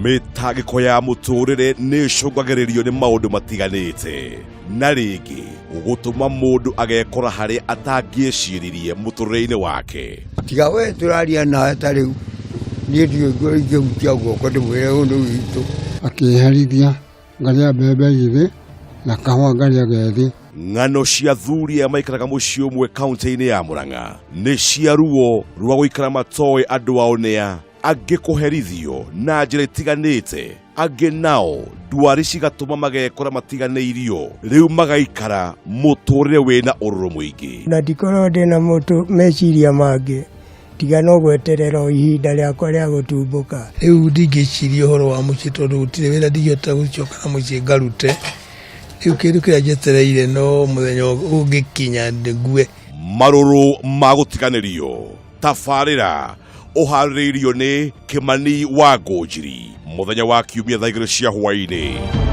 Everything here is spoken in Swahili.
Mĩtangĩko ya mũtũrĩre nĩĩcũngagĩrĩrio nĩ maũndũ matiganĩte, na rĩngĩ gũtũma mũndũ agekora harĩa atangĩeciririe mũtũrĩre-inĩ wake. Tiga we tũraria nawe ta rĩu niĩ ndiũĩ ingĩhutia guoko ndĩmwĩre ũyũ nĩ witũ. Akĩherithia ngarĩa mbembe igĩrĩ na kahũa ngarĩa gethĩ. Ng'ano cia athuri aya maikaraga mũciĩ ũmwe kaunti-inĩ ya Mũrang'a nĩ cia ruo rwa gũikara matoĩ andũ ao nĩa, angĩ kũherithio na njĩra itiganĩte, angĩ nao ndwari cigatũma magekora matiganĩirio, rĩu magaikara mũtũrĩre wĩna ũrũrũ mũingĩ. Na ndikorwo ndĩna mũndũ meciria mangĩ tiga no gweterera ihinda rĩakwa rĩa gũtumbũka. Rĩu ndingĩciria ũhoro wa mũciĩ tondũ gũtirĩ wĩra ndingĩhota gũcoka na mũciĩ ngarute. Rĩu kĩndũ kĩrĩa njetereire no mũthenya ũngĩkinya nĩgue. Marũrũ ma gũtiganĩrio. Tabarĩra ũharĩrĩirio nĩ Kĩmani wa Ngũnjiri, mũthenya wa Kiumia thaa 2 cia hwaĩ-inĩ.